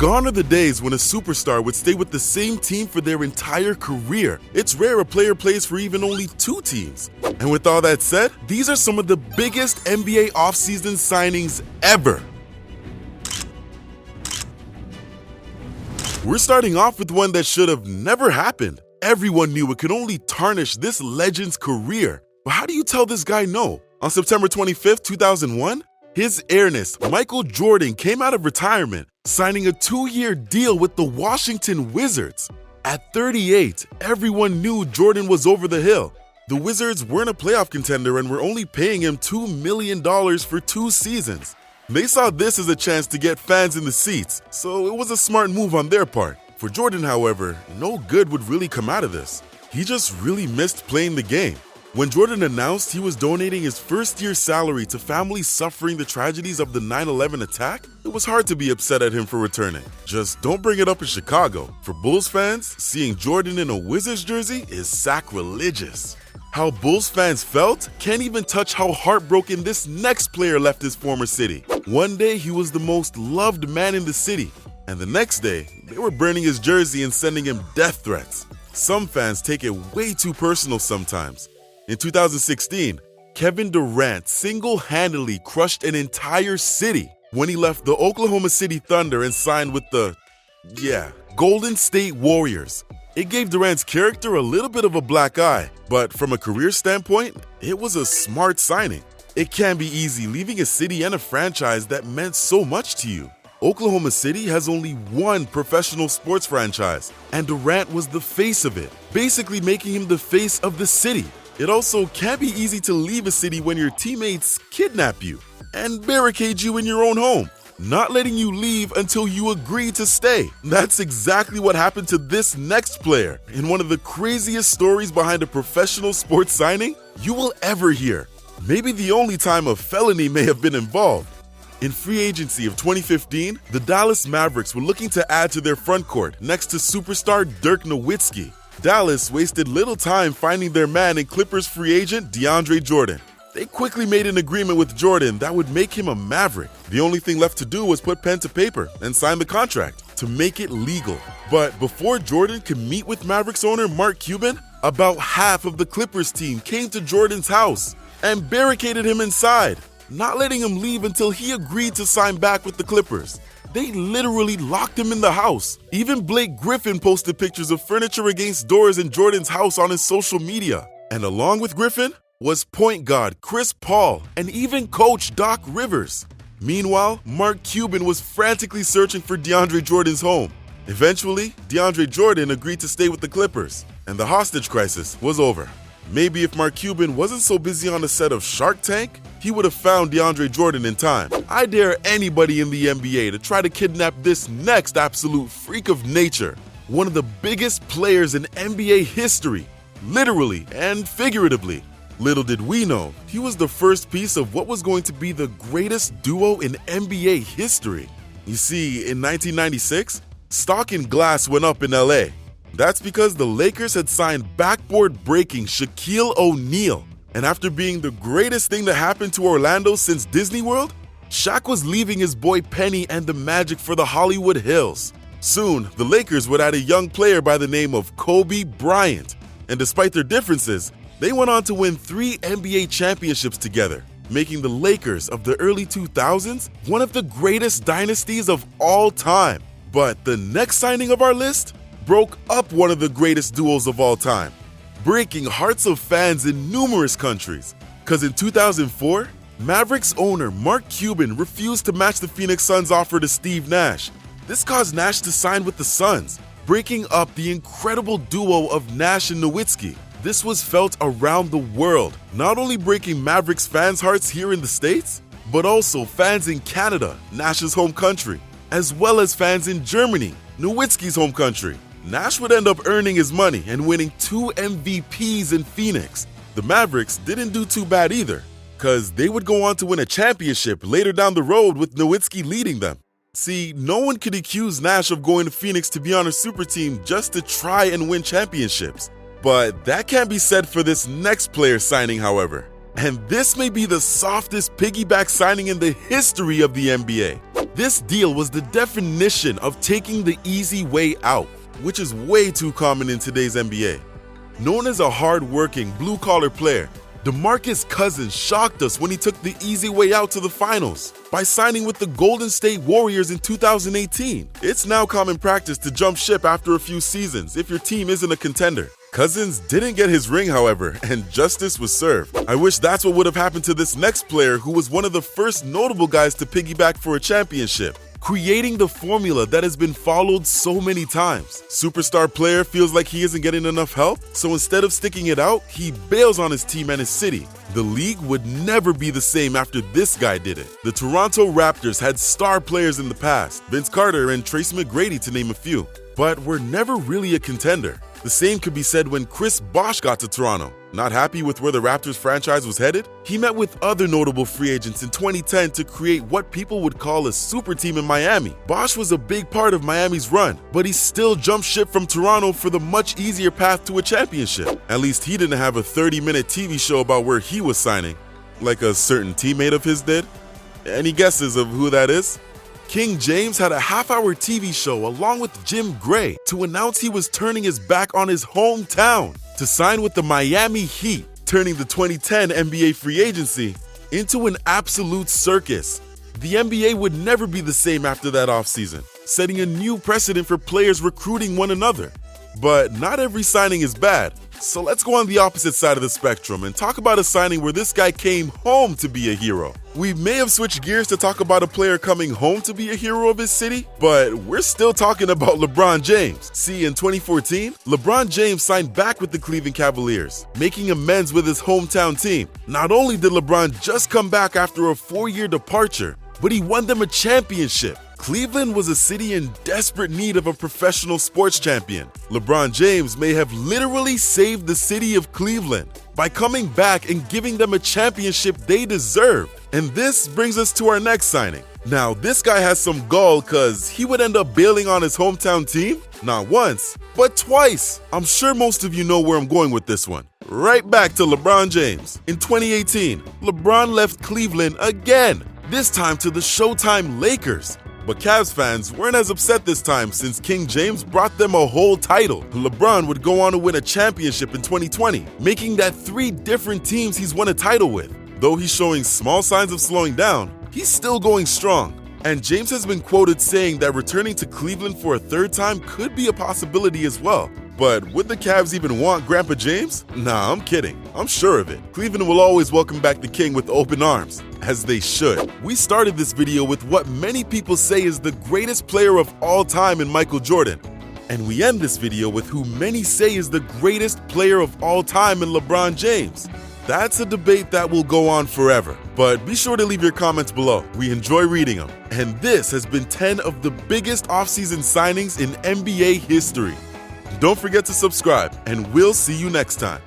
Gone are the days when a superstar would stay with the same team for their entire career. It's rare a player plays for even only 2 teams. And with all that said, these are some of the biggest NBA offseason signings ever. We're starting off with one that should have never happened. Everyone knew it could only tarnish this legend's career. But how do you tell this guy no? On September 25th, 2001, His Airness, Michael Jordan, came out of retirement, signing a 2-year deal with the Washington Wizards. At 38, everyone knew Jordan was over the hill. The Wizards weren't a playoff contender and were only paying him $2 million for 2 seasons. They saw this as a chance to get fans in the seats, so it was a smart move on their part. For Jordan, however, no good would really come out of this. He just really missed playing the game. When Jordan announced he was donating his first-year salary to families suffering the tragedies of the 9/11 attack, it was hard to be upset at him for returning. Just don't bring it up in Chicago. For Bulls fans, seeing Jordan in a Wizards jersey is sacrilegious. How Bulls fans felt can't even touch how heartbroken this next player left his former city. One day he was the most loved man in the city, and the next day they were burning his jersey and sending him death threats. Some fans take it way too personal sometimes. In 2016, Kevin Durant single-handedly crushed an entire city when he left the Oklahoma City Thunder and signed with the, Golden State Warriors. It gave Durant's character a little bit of a black eye, but from a career standpoint, it was a smart signing. It can be easy leaving a city and a franchise that meant so much to you. Oklahoma City has only one professional sports franchise, and Durant was the face of it, basically making him the face of the city. It also can be easy to leave a city when your teammates kidnap you and barricade you in your own home, not letting you leave until you agree to stay. That's exactly what happened to this next player in one of the craziest stories behind a professional sports signing you will ever hear. Maybe the only time a felony may have been involved. In free agency of 2015, the Dallas Mavericks were looking to add to their front court next to superstar Dirk Nowitzki. Dallas wasted little time finding their man in Clippers free agent DeAndre Jordan. They quickly made an agreement with Jordan that would make him a Maverick. The only thing left to do was put pen to paper and sign the contract to make it legal. But before Jordan could meet with Mavericks owner Mark Cuban, about half of the Clippers team came to Jordan's house and barricaded him inside, not letting him leave until he agreed to sign back with the Clippers. They literally locked him in the house. Even Blake Griffin posted pictures of furniture against doors in Jordan's house on his social media. And along with Griffin was point guard Chris Paul and even coach Doc Rivers. Meanwhile, Mark Cuban was frantically searching for DeAndre Jordan's home. Eventually, DeAndre Jordan agreed to stay with the Clippers, and the hostage crisis was over. Maybe if Mark Cuban wasn't so busy on the set of Shark Tank, he would have found DeAndre Jordan in time. I dare anybody in the NBA to try to kidnap this next absolute freak of nature, one of the biggest players in NBA history, literally and figuratively. Little did we know, he was the first piece of what was going to be the greatest duo in NBA history. You see, in 1996, stock in glass went up in LA. That's because the Lakers had signed backboard-breaking Shaquille O'Neal. And after being the greatest thing to happen to Orlando since Disney World, Shaq was leaving his boy Penny and the Magic for the Hollywood Hills. Soon, the Lakers would add a young player by the name of Kobe Bryant. And despite their differences, they went on to win 3 NBA championships together, making the Lakers of the early 2000s one of the greatest dynasties of all time. But the next signing of our list broke up one of the greatest duos of all time, breaking hearts of fans in numerous countries. Because in 2004, Mavericks owner Mark Cuban refused to match the Phoenix Suns' offer to Steve Nash. This caused Nash to sign with the Suns, breaking up the incredible duo of Nash and Nowitzki. This was felt around the world, not only breaking Mavericks fans' hearts here in the States, but also fans in Canada, Nash's home country, as well as fans in Germany, Nowitzki's home country. Nash would end up earning his money and winning 2 MVPs in Phoenix. The Mavericks didn't do too bad either, because they would go on to win a championship later down the road with Nowitzki leading them. See, no one could accuse Nash of going to Phoenix to be on a super team just to try and win championships. But that can't be said for this next player signing, however. And this may be the softest piggyback signing in the history of the NBA. This deal was the definition of taking the easy way out, which is way too common in today's NBA. Known as a hard-working, blue-collar player, Demarcus Cousins shocked us when he took the easy way out to the finals by signing with the Golden State Warriors in 2018. It's now common practice to jump ship after a few seasons if your team isn't a contender. Cousins didn't get his ring, however, and justice was served. I wish that's what would have happened to this next player who was one of the first notable guys to piggyback for a championship, creating the formula that has been followed so many times. Superstar player feels like he isn't getting enough help, so instead of sticking it out, he bails on his team and his city. The league would never be the same after this guy did it. The Toronto Raptors had star players in the past, Vince Carter and Tracy McGrady to name a few, but were never really a contender. The same could be said when Bosh got to Toronto. Not happy with where the Raptors franchise was headed, he met with other notable free agents in 2010 to create what people would call a super team in Miami. Bosh was a big part of Miami's run, but he still jumped ship from Toronto for the much easier path to a championship. At least he didn't have a 30-minute TV show about where he was signing, like a certain teammate of his did. Any guesses of who that is? King James had a half-hour TV show along with Jim Gray to announce he was turning his back on his hometown to sign with the Miami Heat, turning the 2010 NBA free agency into an absolute circus. The NBA would never be the same after that offseason, setting a new precedent for players recruiting one another. But not every signing is bad. So let's go on the opposite side of the spectrum and talk about a signing where this guy came home to be a hero. We may have switched gears to talk about a player coming home to be a hero of his city, but we're still talking about LeBron James. See, in 2014, LeBron James signed back with the Cleveland Cavaliers, making amends with his hometown team. Not only did LeBron just come back after a 4-year departure, but he won them a championship. Cleveland was a city in desperate need of a professional sports champion. LeBron James may have literally saved the city of Cleveland by coming back and giving them a championship they deserved. And this brings us to our next signing. Now, this guy has some gall cause he would end up bailing on his hometown team, not once, but twice. I'm sure most of you know where I'm going with this one. Right back to LeBron James. In 2018, LeBron left Cleveland again, this time to the Showtime Lakers. But Cavs fans weren't as upset this time since King James brought them a whole title. LeBron would go on to win a championship in 2020, making that 3 different teams he's won a title with. Though he's showing small signs of slowing down, he's still going strong. And James has been quoted saying that returning to Cleveland for a 3rd time could be a possibility as well. But would the Cavs even want Grandpa James? Nah, I'm kidding. I'm sure of it. Cleveland will always welcome back the king with open arms, as they should. We started this video with what many people say is the greatest player of all time in Michael Jordan. And we end this video with who many say is the greatest player of all time in LeBron James. That's a debate that will go on forever. But be sure to leave your comments below. We enjoy reading them. And this has been 10 of the biggest offseason signings in NBA history. Don't forget to subscribe, and we'll see you next time.